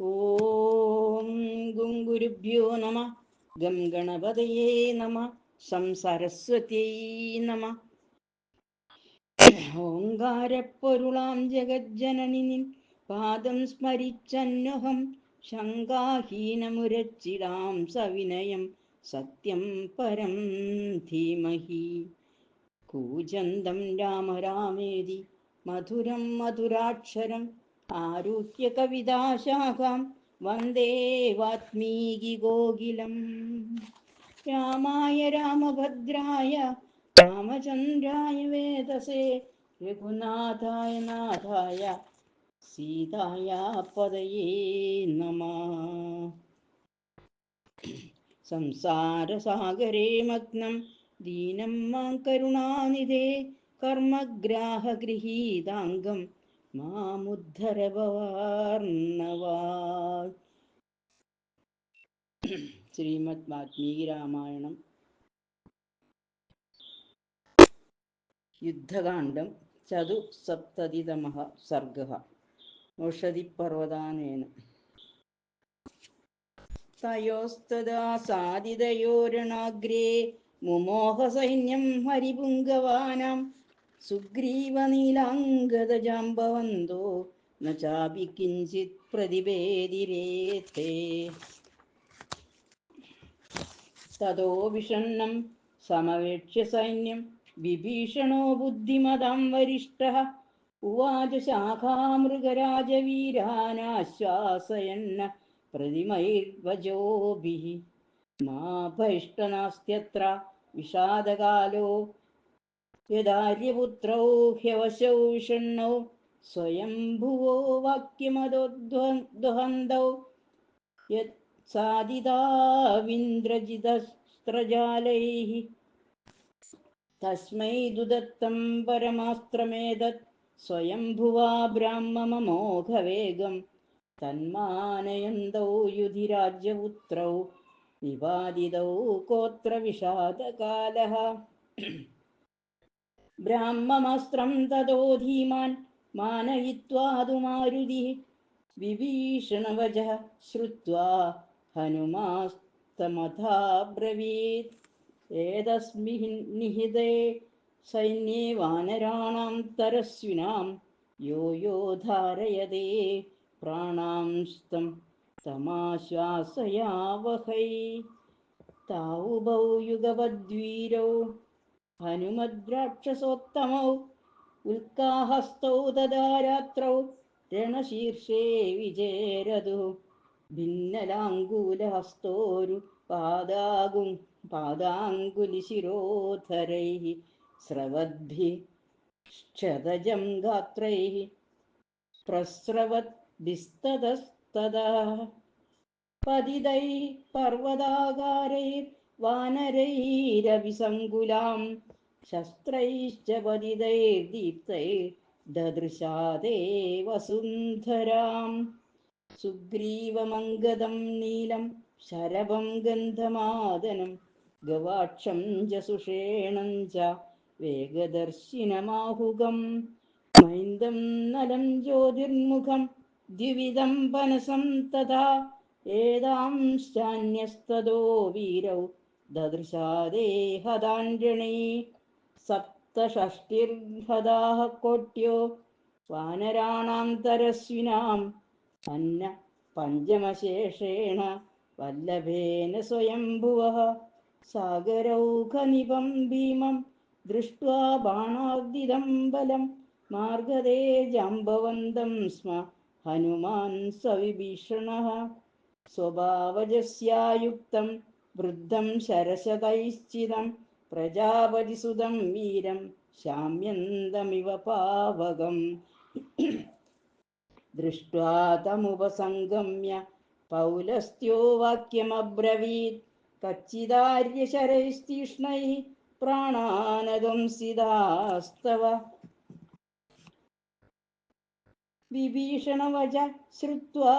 ഓം ഗും ഗുരുഭ്യോ നമ. ഗം ഗണപതയേ നമ. സം സരസ്വത്യൈ നമ. ഓങ്കാരപ്പൊരുളാം ജഗജ്ജനനി നിൻ പാദം സ്മരിച്ചന്വഹം ശങ്കാഹീനമുരച്ചിടാം സവിനയം സത്യം പരം ധീമഹി. കൂജന്തം രാമ രാമേതി മധുരം മധുരാക്ഷരം ആരുഹ്യ കവിതാശാഖാം വന്ദേ വാത്മീകി കോകിലം. രാമായ രാമഭദ്രായ രാമചന്ദ്രായ വേദസേ രഘുനാഥായ നാഥായ സീതായ പദയേ നമഃ. സംസാരസാഗരേ മഗ്നം ദീനം മാം കരുണാനിധേ കർമ്മഗ്രാഹഗൃഹീതാംഗം മാമുദ്ധര ഭവാർണവാത്. ശ്രീമദ് വാൽമീകി രാമായണം യുദ്ധകാണ്ഡം ചതുസപ്തതിതമഃ സർഗഃ. ഓഷധിപർവതാനേന തയോസ്തദാ സാദിതയോരണാഗ്രേ മുമോഹസൈന്യം ഹരിപുങ്കവാനാം സുഗ്രീവനീലാംഗദജാംബവന്തോ ന ചാപി കിഞ്ചിത് പ്രതിഭേദിരേത്തേ. തതോ വിഷണ്ണം സമവേക്ഷ്യ സൈന്യം വിഭീഷണോ ബുദ്ധിമതാം വരിഷ്ഠഃ ഉവാച ശാഖാമൃഗരാജവീരാനാശ്വാസയന്ന പ്രതിമൈർവചോഭിഃ. മാ ഭൈഷ്ടനാസ്ത്യത്ര വിഷാദകാലോ യദാര്യപുത്രൗ ഹ്യവശൗ വിഷണ്ണൗ സ്വയംഭുവോ വാക്യമതോദ്വഹന്തൗ യത് സാദിതാവിന്ദ്രജിതസ്ത്രജാലൈഃ. തസ്മൈ ദുദത്തം പരമാസ്ത്രമേതത് സ്വയംഭുവാ ബ്രാഹ്മമമോഘവേഗം തന്മാനയന്തൗ യുധി രാജ്യപുത്രൗ നിപാതിതൗ കോത്ര വിഷാദകാലഃ. ബ്രാഹ്മമസ്ത്രം തതോ ധീമാൻ മാനയിത്വാതു മാരുതിഃ. വിഭീഷണവചഃ ശ്രുത്വാ ഹനുമാസ്തമഥാബ്രവീത്. ഏതസ്മിन् നിഹിതേ സൈന്യേ വാനരാണാം തരസ്വിനാം യോ യോ ധാരയതേ പ്രാണാംസ്തം തമാശ്വാസയാവഹൈ. താവുഭൗ യുഗപദ്വീരൗ ഹനുമദ്രാക്ഷസോത്തമൗ ഉൽക്കാഹസ്തൗ തഥാ രാത്രൗ രണശീർഷേ വിജേരതു. ഭിന്നലാംഗൂലഹസ്തോരു പാദാംഗുലിശിരോധരൈഃ സ്രവദ്ഭിः ക്ഷതജം ഗാത്രൈഃ പ്രസ്രവദ്ഭിസ്തതസ്തദാ. പതിതൈഃ പർവതാകാരൈർവാനരൈരഭിസങ്കുലാം ശസ്ത്രൈശ്ച പതിതൈർദീപ്തൈർദദൃശാ തേ വസുന്ധരാം. സുഗ്രീവമംഗദം നീലം ശരഭം ഗന്ധമാദനം ഗവാക്ഷം ച സുഷേണം ച വേഗദർശിനമാഹുകം. മൈന്ദം നലം ജ്യോതിർമുഖം ദ്വിവിധം പനസം തഥാ ഏതാംശ്ചാന്യസ്തതോ വീരൗ ദദൃശാ തേ ഹതാഞ്ജനൈ. സപ്തഷഷ്ടിർഹതാഃ കോട്യോ വാനരാണാം തരസ്വിനാം അന്ന പഞ്ചമശേഷേണ വല്ലഭേന സ്വയംഭുവഃ. സാഗരൗഖനിപം ഭീമം ദൃഷ്ട്വാ ബാണാർദിതം ബലം മാർഗദേ ജാംബവന്തം സ്മ ഹനുമാൻ സവിഭീഷണഃ. സ്വഭാവജസ്യായുക്തം വൃദ്ധം ശരശതൈശ്ചിതം പ്രജാപതിസുതം വീരം ശാമ്യന്തമിവ പാവകം. ദൃഷ്ട്വാ തമുപസംഗമ്യ പൗലസ്ത്യോ വാക്യമബ്രവീത്. കച്ചിദാര്യശരൈസ്തീക്ഷ്ണൈഃ പ്രാണാനദംസിതാസ്തവ. വിഭീഷണവച ശ്രുത്വാ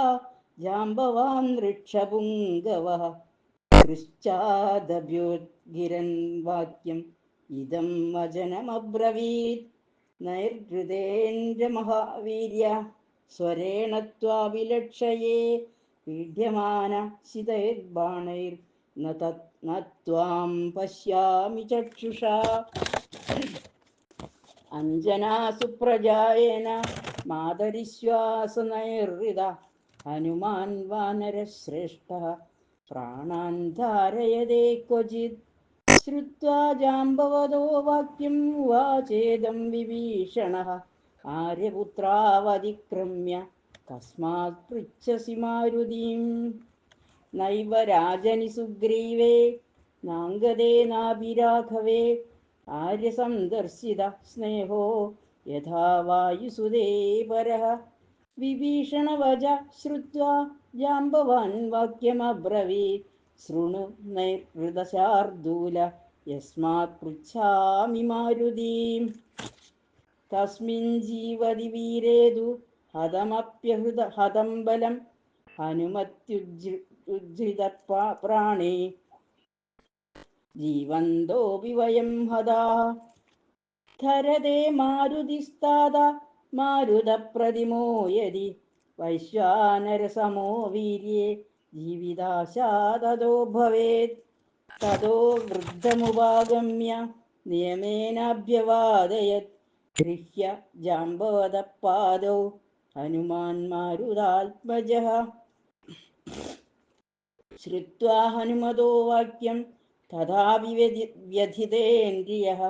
ജാംബവാൻ ഋക്ഷപുംഗവഃ പൃശ്ചാദഭ്യോദ്ഗിരൻ വാക്യം ഇദം വചനമബ്രവീത്. നൈർഹൃതേന്ദ്ര മഹാവീര്യ സ്വരേണ ത്വാഭിലക്ഷയേ പീഡ്യമാന ശിതൈർബാണൈർ ന ത്വാം പശ്യാമി ചക്ഷുഷാ. അഞ്ജനാ സുപ്രജായേന മാതരിശ്വാസനൈർഹൃത ഹനുമാൻ വാനരശ്രേഷ്ഠ പ്രാണാൻ ധാരയതേ ക്വചിത്. ശ്രുത്വാ ജാമ്പവതോ വാക്യം ഉവാചേദം വിഭീഷണഃ ആര്യപുത്രാവതിക്രമ്യ കസ്മാത് പൃച്ഛസി മാരുതിം. നൈവ രാജനി സുഗ്രീവേ നാംഗതേനാഭിരാഘവേ ആര്യസന്ദർശിത സ്നേഹോ യഥാ വായുസുതേ പരഃ. വിഭീഷണവച ശ്രുത്വാ ജാമ്പവാൻ വാക്യമബ്രവീത് ശൃണു നൈർഹൃദശാർദൂല യസ്മാത് പൃച്ഛാമി മാരുതീം. തസ്മിൻ ജീവതി വീരേതു ഹതം ബലം ഹനുമത്യുജ്ജിത പ്രാണേ ജീവന്തോപി വയം ഹതാഃ. ധരതേ മാരുതിസ്താത മാരുതപ്രതിമോ യദി വൈശ്വാനരസമോ വീര്യേ ജീവിതാശാ തതോ ഭവേത്. തതോ വൃദ്ധമുപാഗമ്യ നിയമേനാഭ്യവാദയത് ഗൃഹ്യ ജാമ്പവതപാദൗ ഹനുമാൻ മാരുതാത്മജഃ. ശ്രുത്വാ ഹനുമതോ വാക്യം തഥാ വ്യഥിതേന്ദ്രിയഃ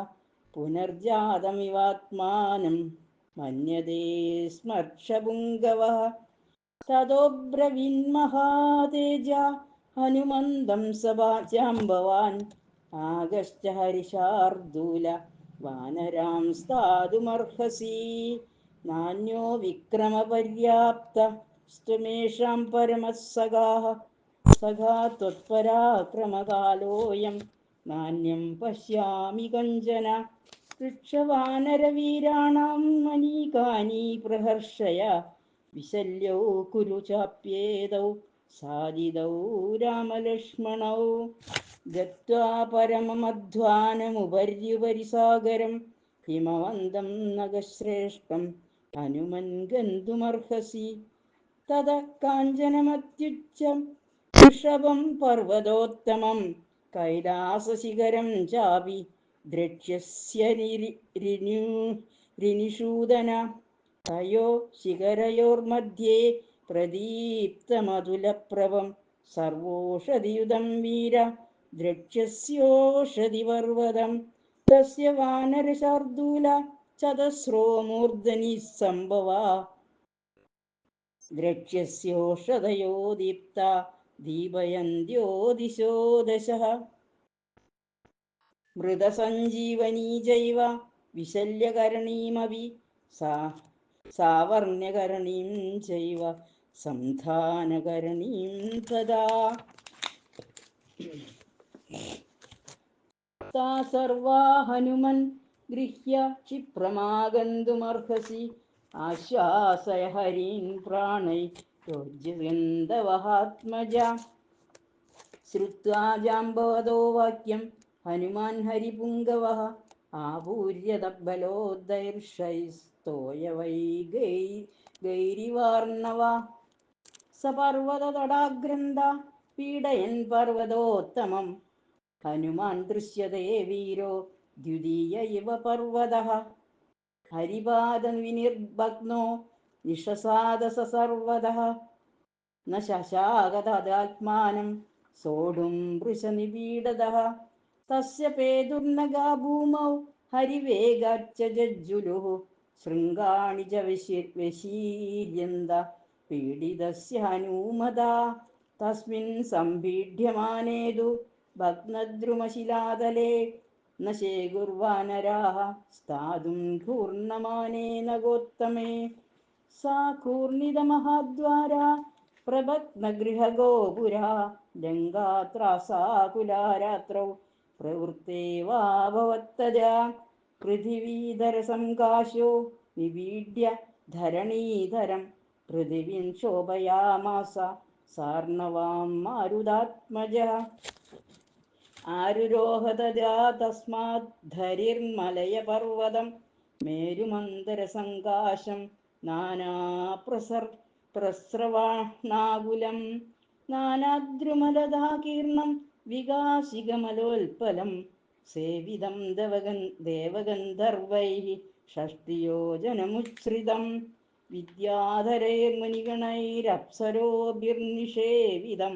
പുനർജാതമിവാത്മാനം മന്യതേ സ്മർഷപുങ്കവഃ. തതോബ്രവീന്മഹാതേജ ഹനുമന്തം ജാമ്പവാൻ ആഗശ്ച ഹരിശാർദൂല വാനരാം സ്ഥാതുമർഹസി. നാന്യോ വിക്രമപര്യാപ്ത സ്ത്വമേഷാം പരമഃ സഖാ ത്വത്പരാക്രമകാലോയം നാന്യം പശ്യാമി കഞ്ചന. വൃക്ഷവാനരവീരാണാം അനീകാനി പ്രഹർഷയ വിശല്യൗ കുരു ചാപ്യേതൗ സാജിതൗ രാമലക്ഷ്മണൗ. ഗത്വാ പരമമധ്വാനമുപര്യുപരി സാഗരം ഹിമവന്തം നഗശ്രേഷ്ഠം ഹനുമൻ ഗന്തുമർഹസി. തതഃ കാഞ്ചനമത്യുച്ഛം വൃഷഭം പർവതോത്തമം കൈലാസശിഖരം ചാപി ദ്രക്ഷ്യസ്യരിനിഷൂദന. തയോ ശിഖരയോർमध्ये പ്രദീപ്തമതുലപ്രഭം സർവോഷധിയുതം വീര ദ്രക്ഷ്യസ്യോഷധിപർവതം. തസ്യ വാനരശാർദൂല ചതസ്രോ മൂർധനി സംഭവാ ദ്രക്ഷ്യസ്യോഷധയോ ദീപ്ത ദീപയന്ത്യോ ദിശോ ദശഃ. മൃതസഞ്ജീവനീ ചൈവ വിശല്യകരണീമപി സാവർണ്യകരണീം ചൈവ സംധാനകരണീം തഥാ. താ സർവാ ഹനുമൻ ഗൃഹ്യ ക്ഷിപ്രമാഗന്തുമർഹസി. ആശ്വാസയ ഹരീൻ പ്രാണൈ യോജ്യഗന്ധവഹാത്മജ. ശ്രുത്വാ ജാമ്പവതോ വാക്യം ഹനുമാൻ ഹരിപുങ്കവഃ ആപൂര്യതബലോദൈർഷൈസ്തോയവൈഗൈരിവാർണവ. സപർവതതടാഗ്രന്ഥ പീഡയൻ പർവതോത്തമം ഹനുമാൻ ദൃശ്യതേ വീരോ ദ്വിതീയ ഇവ പർവതഃ. ഹരിപാദവിനിർഭഗ്നോ നിഷസാദ സർവതഃ ന ശശാക തദാത്മാനം സോഢും വൃഷനിപീഡതഃ. തസ്യ പേതുർനഗാ ഭൂമൗ ഹരിവേഗാച്ച ജജ്ജുലുഃ ശൃംഗാണി ച വശീര്യന്ത പീഡിതസ്യ ഹനൂമതാ. തസ്മിൻ സംപീഡ്യമാനേതു ഭഗ്നദ്രുമശിലാതലേ ന ശേകുർവാനരാः സ്ഥാതും ഘൂർണമാനേന ഗോത്തമേ. സാ കൂർണിതമഹാദ്വാരാ പ്രഭഗ്നഗൃഹഗോപുരാ ലങ്കാത്രാസാകുലാരാത്രൗ പ്രവൃത്തേവാഭവത്തജാ. പൃഥിവീധരസംകാശോ നിപീഡ്യ ധരണീധരം പൃഥിവീം ശോഭയാമാസ സാർണവാം മാരുതാത്മജഃ. ആരുരോഹതജാ തസ്മാത് ധരിർമലയപർവതം മേരുമന്തരസംകാശം പ്രസ്രവണാകുലം നാനാദ്രുമലതാകീർണം വികാസികമലോൽപലം സേവിതം ദേവഗന്ധർവൈः ഷഷ്ടിയോജനമുച്ഛ്രിതം വിദ്യാധരൈർമുനിഗണൈരപ്സരോഭിർനിഷേവിതം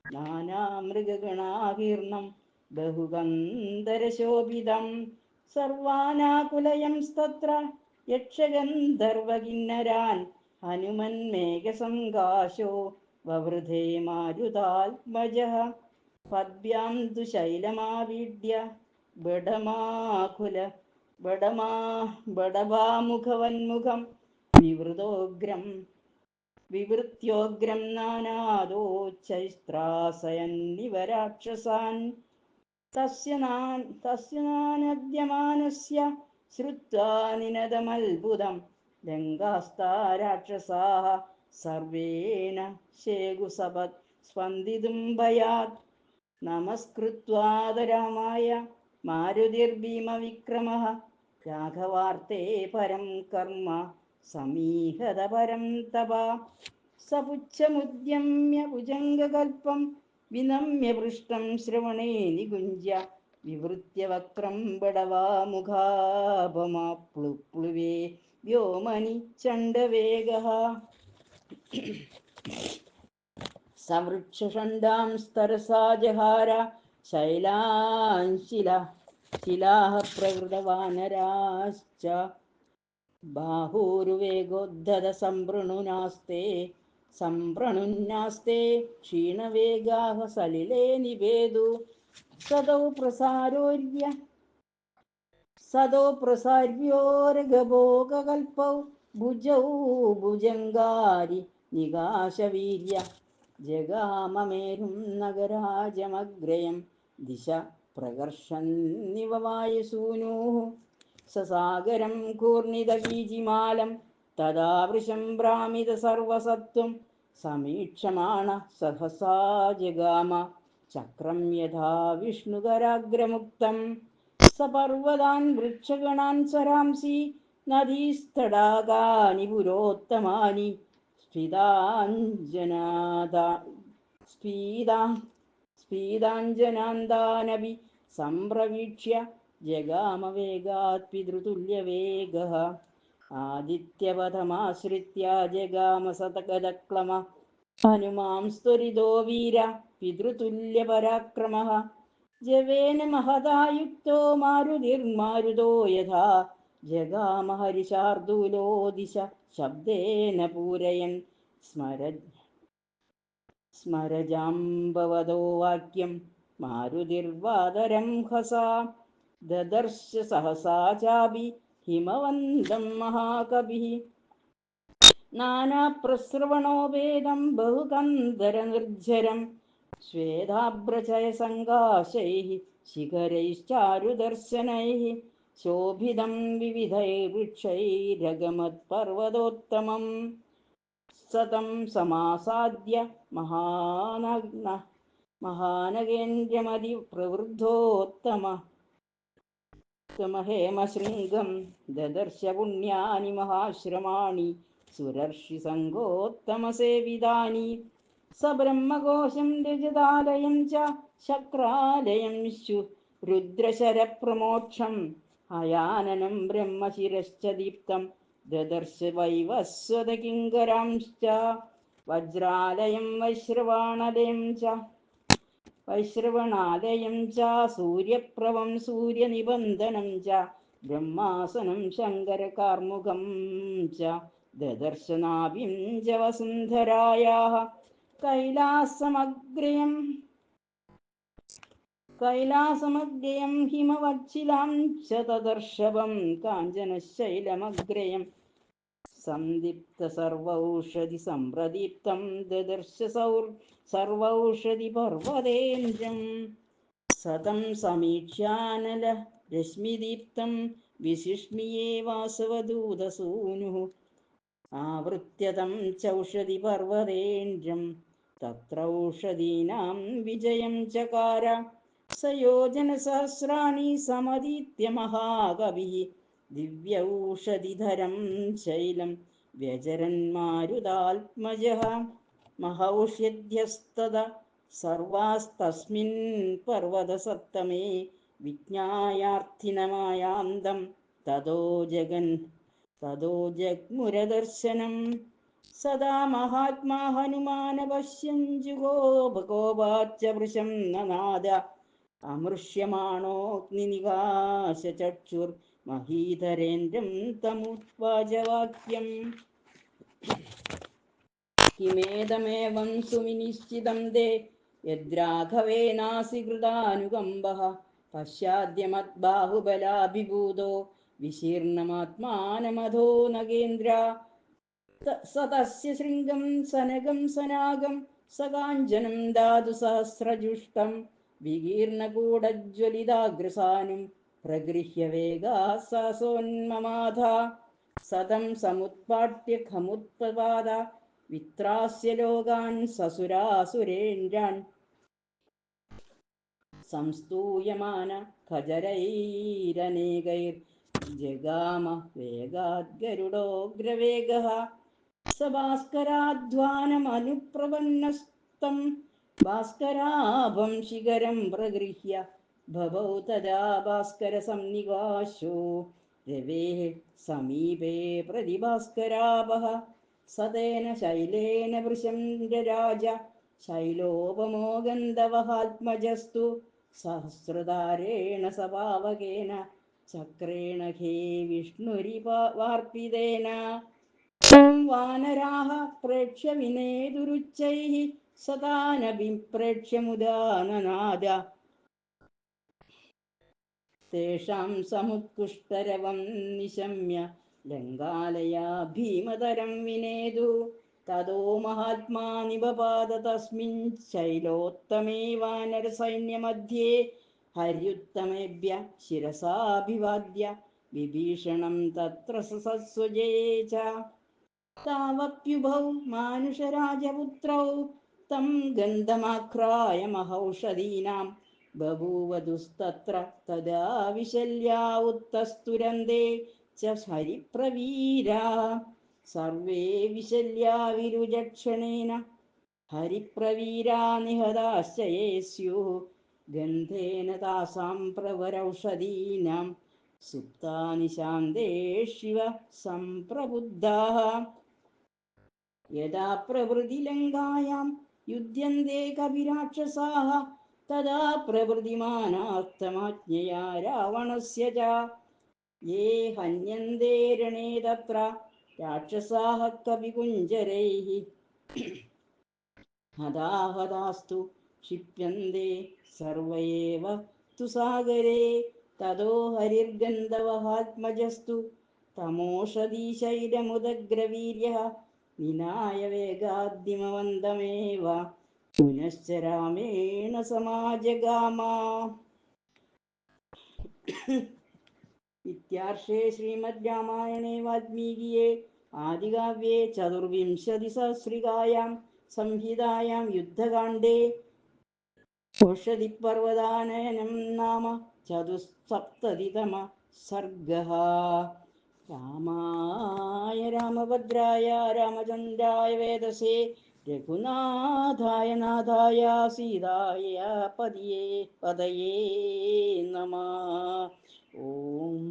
നാനാമൃഗഗണാകീർണം ബഹുഗന്ധരശോഭിതം സർവാനാകുലയം സ്തത്ര യക്ഷഗന്ധർവകിന്നരാൻ ഹനുമന്മേഘസങ്കാശോ വവൃധേ മാരുതാത്മജഃ പദ്ഭ്യാം തു ശൈലമാവിഡ്യ ബഡമാകുല ബഡഭാമുഖവന്മുഖം വിവൃത്യോഗ്രം നാനാദോച്ചൈസ്ത്രാസയന്നിവ രാക്ഷസാൻ തസ്യ നാനദ്യമാനസ്യ ശ്രുത്വാ നിനദമത്ഭുതം ലങ്കാസ്താ രാക്ഷസാः സർവേണ ശേകുസപത് സ്പന്ദിതും ഭയാത് നമസ്കൃത്വാദരാമായ മാരുതിർഭീമവിക്രമഃ രാഘവാർത്തേ പരം കർമ്മ സമീഹത പരം തപ സപുച്ഛമുദ്യമ്യ ഭുജംഗകൽപ്പം വിനമ്യ പൃഷ്ടം ശ്രവണേ നികുഞ്ജ്യ വിവൃത്യ വക്രം ബടവാമുഖാപമാപ്ലുപ്ലുവേ വ്യോമനി ചണ്ഡവേഗഃ സവൃക്ഷഷണ്ഡാം സ്തരസാ ജഹാര ശിലാഃ പ്രകൃതവാനരാശ്ച ബാഹൂർവേഗോദ്ധത സംപ്രണുന്യാസ്തേ ക്ഷീണവേഗാഃ സലിലേ നിവേദു സദോ പ്രസാര്യോരഗഭോഗകൽപൗ ഭുജൗ ഭുജംഗാരി നികാശവീര്യ ജഗാമമേരും നഗരാജമഗ്രയം ദിശ പ്രകർഷന്നിവ വായുസൂനൂഃ സസാഗരം കൂർണിതകീചിമാലം തദാ വൃശം ഭ്രാമിത സർവസത്വം സമീക്ഷമാണ സഹസാ ജഗാമ ചക്രം യഥാ വിഷ്ണുകരാഗ്രമുക്തം സപർവതാൻ വൃക്ഷഗണാൻ സരാംസി നദീസ്തടാകാനി പുരോത്തമാനി സ്ഫീതാഞ്ജനാന്താനപി സംപ്രവീക്ഷ്യ ജഗാമവേഗാത് പിതൃതുല്യവേഗഃ ആദിത്യപഥമാശ്രിത്യ ജഗാമ സതഗതക്ലമ ഹനുമാംസ്ത്വരിതോ വീര പിതൃതുല്യപരാക്രമഃ ജവേന മഹതാ യുക്തോ മാരുതിർമാരുതോ യഥാ ജഗാമ ഹരിശാർദൂലോ ദിശ ശബ്ദേന പൂരയൻ സ്മരജാംബവതോ വാക്യം മാരുതിർവാദരം ഹസാ ദദർശ സഹസാ ചാപി ഹിമവന്തം മഹാകവിഃ നാനാപ്രസ്രവണോപേതം ബഹുകന്ധരനിർജ്ജരം ശ്വേതാഭ്രചയസങ്കാശൈഃ ശിഖരൈശ്ചാരുദർശനൈഃ ശോഭിതം വിവിധൈർവൃക്ഷൈരഗമത്പർവതോത്തമം സതം സമാസാദ്യ മഹാനഗേന്ദ്രമതിപ്രവൃദ്ധോത്തമഹേമശൃംഗം ദദർശ പുണ്യാനി മഹാശ്രമാണി സുരർഷിസംഗോത്തമസേവിതാനി സബ്രഹ്മകോശം രജതാലയം ച ശക്രാലയം രുദ്രശരപ്രമോക്ഷം ഹയാനനം ബ്രഹ്മശിരശ്ച ദീപ്തം ദദർശ വൈവസ്വതകിങ്കരാംശ്ച വജ്രാലയം വൈശ്രവണാലയം ച സൂര്യപ്രഭം സൂര്യനിബന്ധനം ച ബ്രഹ്മാസനം ശങ്കരകാർമുകം ച ദദർശ നാഭിം ച വസുന്ധരായാഃ കൈലാസമഗ്രയം ഹിമവത്ശിലാം ച തദർഷഭം കാഞ്ചനശൈലമഗ്രയം സന്ദീപ്ത സർവൗഷധി സംപ്രദീപ്തം ദദർശ സർവൗഷധി പർവതേന്ദ്രം സതം സമീക്ഷ്യാനല രശ്മിദീപ്തം വിശിഷ്മിയേ വാസവദൂതസൂനുഃ ആവൃത്യതം ചൗഷധി പർവതേന്ദ്രം തത്രൗഷധീനാം വിജയം ചകാര സയോജനസഹസ്രാണി സമതീത്യ മഹാകവിഃ ദിവ്യൗഷധിധരം ശൈലം വ്യചരന്മാരുതാത്മജഃ മഹൗഷ്യധ്യസ്തത സർവാസ്തസ്മിൻ പർവതസത്തമേ വിജ്ഞായാർത്ഥിനമായാന്തം തതോ ജഗ്മുരദർശനം സദാ മഹാത്മാ ഹനുമാന പശ്യൻ ജുഗോപകോപാച്ച വൃശം നനാദ അമൃഷ്യമാണോഗ്നിനികാശചക്ഷുർ മഹീധരേന്ദ്രം തമുത്വാചവാക്യം കിമേതമേവം സുവിനിശ്ചിതം തേ യദ്രാഘവേനാസി കൃതാനുകമ്പഃ പശ്ചാദ്യമദ്ബാഹുബലാഭിഭൂതോ വിശീർണമാത്മാനമധോ നഗേന്ദ്ര സതസ്യ ശൃംഗം സനകം സനാഗം സകാഞ്ചനം ധാതു സഹസ്രജുഷ്ടം വികീർണകൂടജ്വലിതാഗ്രസാനും പ്രഗൃഹ്യ വേഗാ സഹസോന്മമാധ സതം സമുത്പാട്യ ഖമുത്പപാദ വിത്രാസ്യ ലോകാൻ സസുരാസുരേന്ദ്രാൻ സംസ്തൂയമാന ഖജരൈരനേകൈർ ജഗാമ വേഗാത് ഗരുഡോഗ്രവേഗഃ സ ഭാസ്കരാധ്വാനമനുപ്രപന്നസ്തം ഭാസ്കരാഭം ശിഖരം പ്രഗൃഹ്യ ബഭൗ തദാ ഭാസ്കരസംനികാശോ രവേः സമീപേ പ്രതിഭാസ്കരാഭः സതേന ശൈലേന വൃശം രാജ ശൈലോപമോ ഗന്ധവഹാത്മജസ്തു സഹസ്രധാരേണ സപാവകേന ചക്രേണ ഖേ വിഷ്ണുരിവാർപ്പിതേന വാനരാः പ്രേക്ഷ്യ വിനേതുരുച്ചൈः സതാനഭിപ്രേക്ഷ്യ മുദാനനാദ തേഷാം സമുത്കുഷ്ടരവം നിശമ്യ ലങ്കാലയാ ഭീമതരം വിനേതു തതോ മഹാത്മാ നിപപാത തസ്മിൻ ശൈലോത്തമേ വാനരസൈന്യമധ്യേ ഹര്യുത്തമേഭ്യ ശിരസാഭിവാദ്യ വിഭീഷണം തത്ര സസ്വജേ ച താവപ്യുഭൗ മാനുഷരാജപുത്രൗ തം ഗന്ധമാക്രായ മഹൗഷധീനാം ബഭൂവധുസ്തത്ര തദാ വിശല്യാ ഉത്തസ്തുരന്തേ ച ഹരിപ്രവീരാ സർവേ വിശല്യാ വിരുജക്ഷണേന ഹരിപ്രവീരാ നിഹതാശ്ച യേ സ്യുഃ ഗന്ധേന താസാം പ്രവരൗഷധീനാം സുപ്താനി ശാന്തേഷിവ സംപ്രബുദ്ധാഃ യഥാ പ്രവൃതി ലങ്കായാം യുധ്യന്തെ കപിരാക്ഷസാഃ തദാ പ്രവൃത്തിമാനാർത്ഥമാജ്ഞയാ രാവണസ്യ ച യേ ഹന്യന്തെ രണേ തത്ര രാക്ഷസാഃ കപികുഞ്ജരൈഃ ഹതാഹതാസ്തു ക്ഷിപ്യന്തെ സർവ ഏവ തു സാഗരേ തതോ ഹരിർഗന്ധവഹാത്മജസ്തു തമോഷധീശൈലമുദഗ്രവീര്യഃ വിനായ വേഗാദ്ദിമവന്തമേവ പുനശ്ച രാമേണ സമാജഗാമ. ഇത്യാർഷേ ശ്രീമദ് രാമായണേ വാൽമീകിയെ ആദികാവ്യേ ചതുർവിംശതിസഹസ്രികായാം സംഹിതായാം യുദ്ധകാണ്ഡേ ഓഷധിപർവതാനയനം നാമ ചതുസ്സപ്തതിതമ സർഗഃ. രാമായ രാമഭദ്രായ രാമചന്ദ്രായ വേദസേ രഘുനാഥായ നാഥായ സീതായ പതയേ നമഃ. ഓം